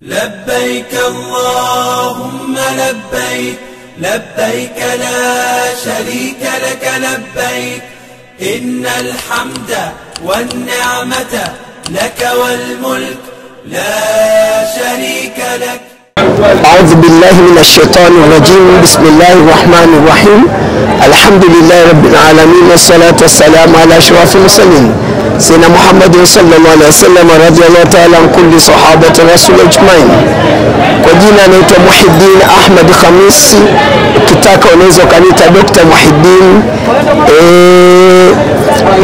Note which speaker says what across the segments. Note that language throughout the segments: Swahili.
Speaker 1: لبيك اللهم لبيك لبيك لا شريك لك لبيك إن الحمد والنعمة لك والملك لا شريك لك.
Speaker 2: أعوذ بالله من الشيطان الرجيم. بسم الله الرحمن الرحيم. الحمد لله رب العالمين والصلاة والسلام على أشرف المرسلين سيدنا محمد صلى الله عليه وسلم رضي الله تعالى عن كل صحابة الرسول أجمعين. Kwa jina naitwa Muhiddin Ahmed Khamisi, ukitaka unaweza kaniita Dr. Muhiddin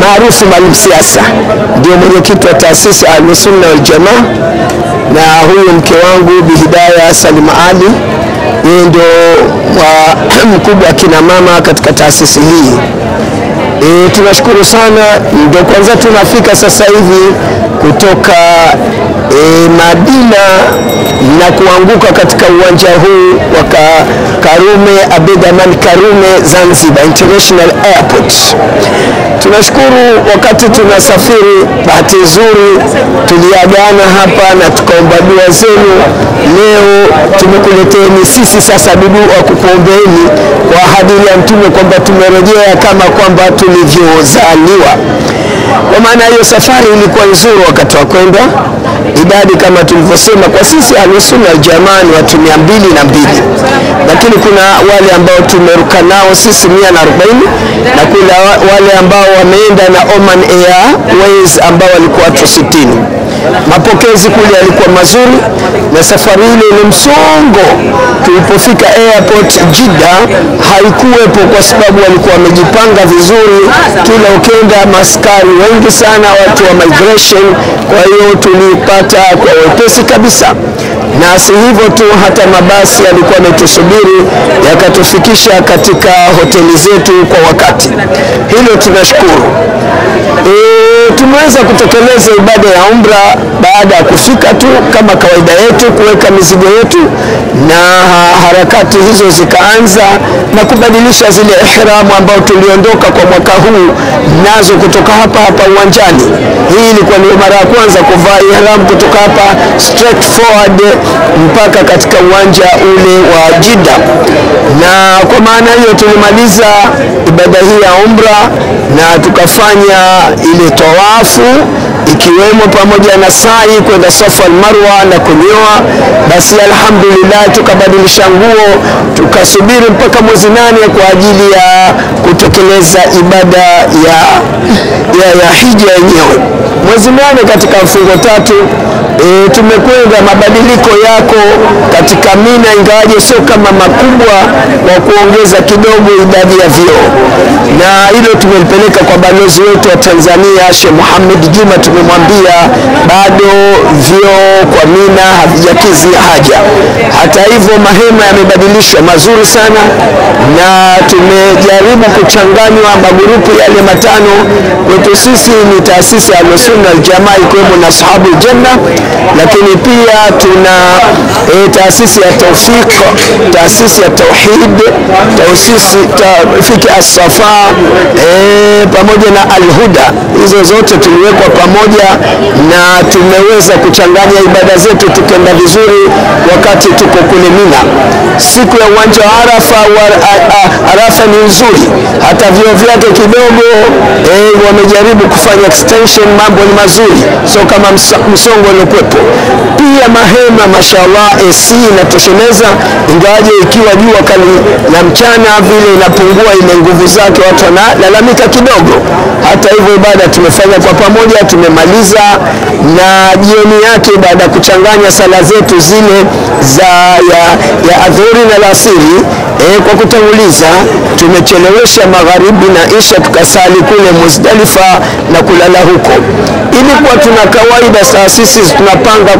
Speaker 2: maarufu Mwalimu Siasa. Ndio mwenyekiti wa taasisi Al-Sunna wal Jamaa, na huyu mke wangu Bi Hidayah Salim Ali, yeye ndio mkubwa kina mama katika taasisi hii. Tunashukuru sana, ndio kwanza tunafika sasa hivi kutoka Madina na kuanguka katika uwanja huu wa Karume Abeid Amani Karume Zanzibar International Airport. Tunashukuru wakati tunasafiri, bahati nzuri tuliagana hapa na tukaomba dua zenu. Leo tumekuleteni sisi sasa dua kukuombeeni kwa ahadi ya Mtume kwamba tumerejea kama kwamba tulivyozaliwa. Kwa maana hiyo safari ilikuwa nzuri wakati wa kwenda. Idadi kama tulivyosema, kwa sisi Al-Sunna wal Jamaa ni watu 202, lakini kuna wale ambao tumeruka nao sisi 140, na kuna wale ambao wameenda na Oman Airways ambao walikuwa watu 60. Mapokezi kule yalikuwa mazuri na safari ile ni msongo. Tulipofika airport Jeddah haikuwepo kwa sababu walikuwa wamejipanga vizuri. Kila ukenda maskari wengi sana, watu wa migration, kwa hiyo tulipata kwa wepesi kabisa. Na si hivyo tu, hata mabasi yalikuwa yametusubiri yakatufikisha katika hoteli zetu kwa wakati. Hilo tunashukuru. Tumeweza kutekeleza ibada ya umra baada ya kufika tu kama kawaida yetu, kuweka mizigo yetu, na harakati hizo zikaanza na kubadilisha zile ihramu ambao tuliondoka kwa mwaka huu nazo kutoka hapa uwanjani. Hii ilikuwa ni mara ya kwanza kuvaa ihramu kutoka hapa straight forward mpaka katika uwanja ule wa Jeddah. Na kwa maana hiyo tulimaliza ibada hii ya umra na tukafanya ile tawafu, ikiwemo pamoja na sa'i kwenda Safa al-Marwa na kunyoa. Basi alhamdulillah tukabadilisha nguo, tukasubiri mpaka mwezi 8 kwa ajili ya kutekeleza ibada ya hija yenyewe. Mwezi 8 katika mfungo 3 tumekwenda. Mabadiliko yako katika Mina, ingawaje sio kama makubwa, wa kuongeza kidogo idadi ya vyoo, na hilo tumelipeleka kwa balozi wetu wa Tanzania Sheikh Muhammad Juma. Tumemwambia bado vyoo kwa Mina havijakizi haja. Hata hivyo mahema yamebadilishwa mazuri sana, na tumejaribu kuchanganywa magrupu yale matano. Kwetu sisi ni taasisi ya Al-Sunna wal Jamaa, ikiwemo na Ashabul Janna, lakini pia tuna taasisi ya Tawfiq, taasisi ya Tauhid, taasisi Fiqh as-Safa pamoja na Al-Huda. Hizo zote tuliwekwa pamoja na tumeweza kuchanganya ibada zetu tukenda vizuri wakati tuko kule Mina. Siku ya uwanja wa Arafa ni nzuri, hata vyoo vyake kidogo wamejaribu kufanya extension, mambo ni mazuri, so kama msongo uliokuwepo. Pia mahema mashallah AC inatosheleza, ingawaje ikiwa jua kali na mchana vile inapungua ile nguvu zake, watu wanalalamika kidogo. Hata hivyo ibada tumefanya kwa pamoja, tumemaliza, na jioni yake baada ya kuchanganya sala zetu zile ya adhuhuri na alasiri kwa kutanguliza, tumechelewesha magharibi na isha tukasali kule Muzdalifa na kulala huko. Ilikuwa tuna kawaida taasisi tunapanga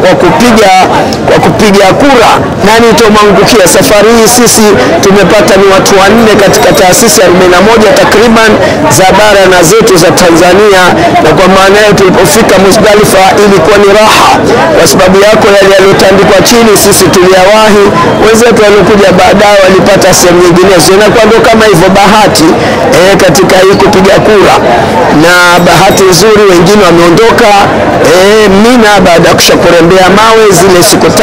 Speaker 2: kwa kupiga kura nani tomangukia. Safari hii sisi tumepata ni watu 4 katika taasisi 41 takriban za bara na zetu za Tanzania, na kwa maana hiyo tulipofika Muzdalifa ilikuwa ni raha, kwa sababu yako yale yaliyotandikwa chini sisi tuliyawahi. Wenzetu waliokuja baadaye walipata kwenda sehemu nyinginezo. Inakuwa ndio kama hivyo bahati katika hii kupiga kura, na bahati nzuri wengine wameondoka Mina baada ya kushakurembea mawe zile siku 3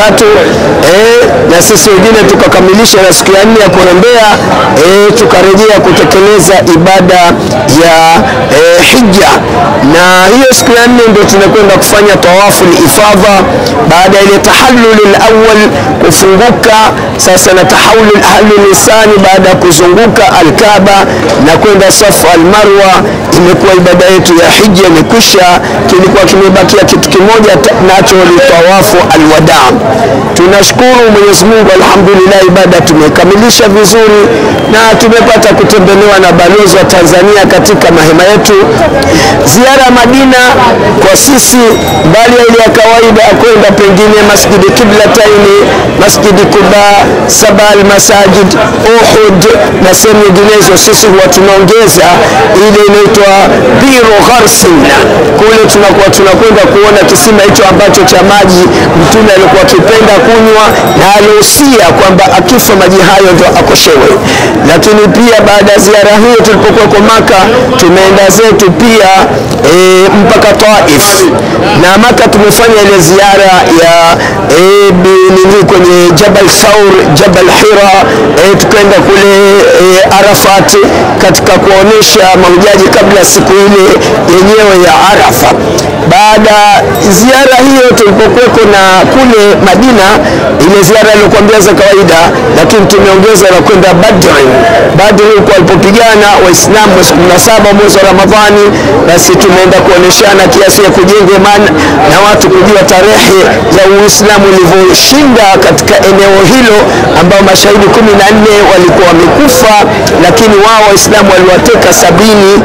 Speaker 2: na sisi wengine tukakamilisha na siku ya 4 ya kurembea tukarejea kutekeleza ibada ya hija, na hiyo siku ya 4 ndio tunakwenda kufanya tawafu al-ifadha baada ile tahallul al-awwal kufunguka. Sasa na tahallul lisani baada ya kuzunguka al-Kaaba na kwenda Safa al-Marwa. Imekuwa ibada yetu ya hija imekwisha, kilikuwa kimebakia kitu kimoja nacho ni tawafu al-wada. Tunashukuru Mwenyezi Mungu, alhamdulillah, ibada tumekamilisha vizuri na tumepata kutembelewa na balozi wa Tanzania katika mahema yetu. Ziara Madina kwa sisi mbali ile ya kawaida kwenda pengine Masjidi Kiblataini, Masjidi Quba, Sabal Masajid, Uhud na sehemu nyinginezo, sisi huwa tunaongeza ile inaitwa Biru Gharsina. Kule tunakwenda kuona kisima hicho ambacho cha maji Mtume alikuwa akipenda kunywa na alihusia kwamba akifa maji hayo ndio akoshewe. Lakini pia baada ya ziara hiyo tulipokuwa kwa Maka tumeenda zetu pia mpaka Taif, na Maka tumefanya ile ziara ya kwenye Jabal Thawr, Jabal Hira, tukaenda kule Arafat katika kuonesha mahujaji kabla siku ile yenyewe ya Arafa. Baada ziara hiyo tulipokuwa na kule Madina, ile ziara iliyokuambia za kawaida, lakini tumeongeza na kwenda Badr kwa walipopigana Waislamu 17 mwezi wa Ramadhani. Basi tumeenda kuoneshana kiasi ya kujenga imani na watu kujua tarehe za Uislamu ulivyoshinda katika eneo hilo, ambao mashahidi 14 walikuwa wamekufa, lakini wao Waislamu waliwateka 70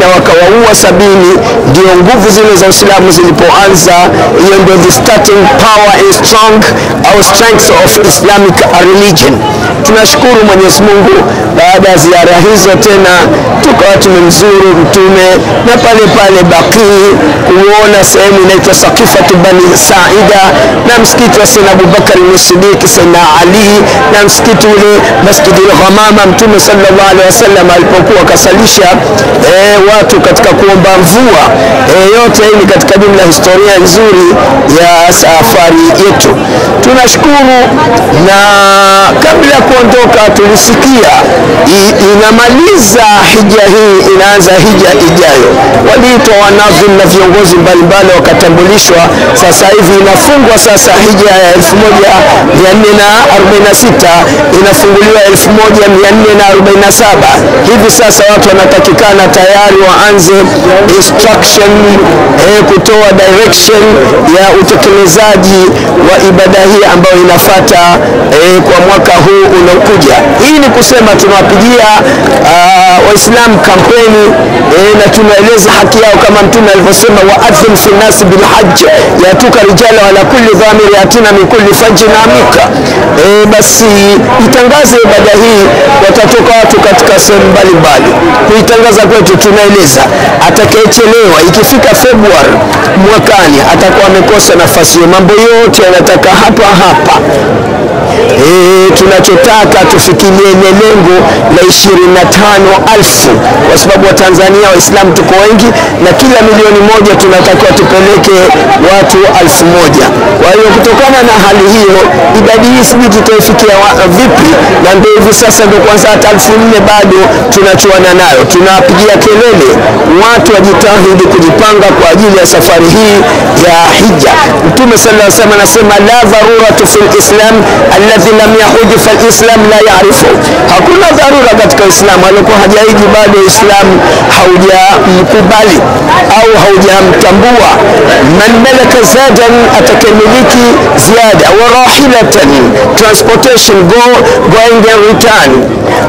Speaker 2: na wakawaua 70. Ndio nguvu zile za Uislamu zilipoanza. Hiyo ndio the starting power and strength of Islamic religion. Tunashukuru Mwenyezi Mungu, baada ya ziara hizo tena tukawa tumemzuru Mtume na pale Baqi kuona sehemu inaitwa Saqifatu Bani Saida na msikiti wa Sayyidina Abubakar as-Siddiq, Sayyidina Ali na msikiti ule Masjid al-Ghamama. Mtume sallallahu alaihi wasallam alipokuwa kasalisha watu katika kuomba mvua. Yote hii ni katika jumla historia nzuri ya safari yetu. Tunashukuru, na kabla ya kuondoka tulisikia inamaliza hija hii, inaanza hija ijayo. Waliitwa wanadhim na viongozi mbalimbali wakatambulishwa. Sasa hivi inafungwa sasa hija ya 1446 inafunguliwa 1447. Hivi sasa watu wanatakikana tayari waanze instruction, kutoa direction ya utekelezaji wa ibada hii ambayo inafuata kwa mwaka huu unaokuja. Hii ni kusema tunawapigia Waislamu kampeni na tunaeleza haki yao kama Mtume alivyosema, wa'adhin fi nasi bil hajj yatuka rijala ala kulli dhamir yatina min kulli fajjin amika. Basi itangaze ibada hii, watatoka watu katika sehemu mbalimbali kuitangaza kwetu. Tunaeleza atakayechelewa ikifika Februari mwakani atakuwa amekosa nafasi. Mambo yote yanataka hapa. Tunachotaka tufikirie lengo la 25,000 kwa sababu wa Tanzania Waislamu tuko wengi, na kila milioni moja tunatakiwa tupeleke watu 1,000. Kwa hiyo kutokana na hali hiyo, idadi hii sisi tutaifikia vipi? Na ndio hivi sasa ndio kwanza hata 4,000 bado tunachuana nayo. Tunapigia kelele watu wajitahidi kujipanga kwa ajili ya safari hii ya hija. Mtume sallallahu alaihi wasallam anasema la dharuratu fil islam alladhi lam yahuj fal islam la ya'rifu. Hakuna dharura katika Uislamu, alikuwa hajaiji bado Uislamu haujamkubali au haujamtambua. Man malaka zadan, atakayemiliki ziada, wa rahilatan, transportation, going and return,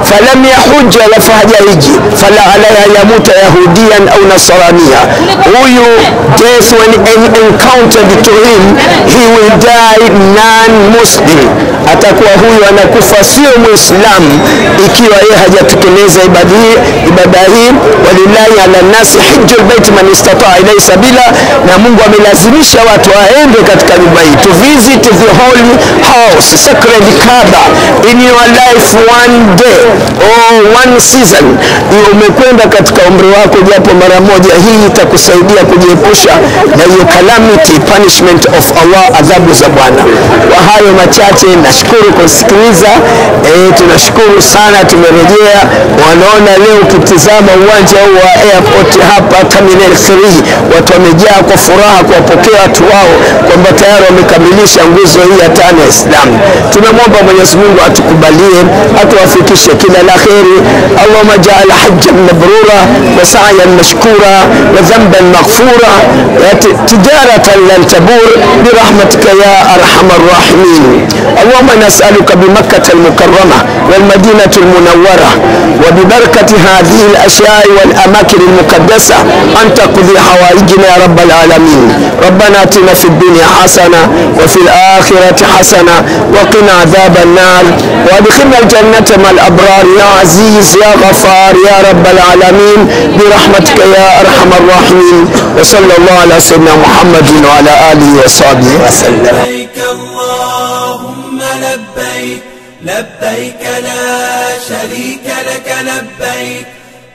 Speaker 2: falam yahuj, la fahajaiji, fala alayha yamuta yahudiyan au nasraniya. Huyu death when encountered to him, he will die non-Muslim. atakuwa huyu anakufa sio Muislamu ikiwa yeye hajatekeleza ibada hii. Walillahi ala nasi hijjul bait man istata'a ilayhi sabila, na Mungu amelazimisha watu waende katika nyumba hii, to visit the holy house, sacred Kaaba in your life one day or one season. Umekwenda katika umri wako japo mara moja, hii itakusaidia kujiepusha na hiyo calamity, punishment of Allah, adhabu za Bwana. Kwa hayo machache, nashukuru kusikiliza. Tunashukuru sana, tumerejea. Wanaona leo ukitizama uwanja huu wa airport hapa Terminal 3, watu wamejaa kwa furaha kuwapokea watu wao kwamba tayari wamekamilisha nguzo hii ya tano ya Islam. Tunamwomba Mwenyezi Mungu atukubalie, atuwafikishe kila la kheri. Allahumma ja'al hajjan mabrura wa sa'yan mashkura wa dhanban maghfura wa tijaratan lan tabur birahmatika ya arhamar rahimin. Allahumma nas'aluka bimakkah al-mukarrama wal madinah al-munawwara wa bibarakati hadhihi al-ashya'i wal amakin al-muqaddasa an taqdi hawaijina ya rabbal alamin. Rabbana atina fid dunya hasana wa fil akhirati hasana wa qina adhaban nar wa adkhilna al-jannata ma'al abrar ya aziz ya ghafar ya rabbal alamin birahmatika ya arhamar rahimin. Wa sallallahu ala sayyidina Muhammadin wa ala alihi wa sahbihi wa sallam.
Speaker 1: لبيك لبيك لا شريك لك لبيك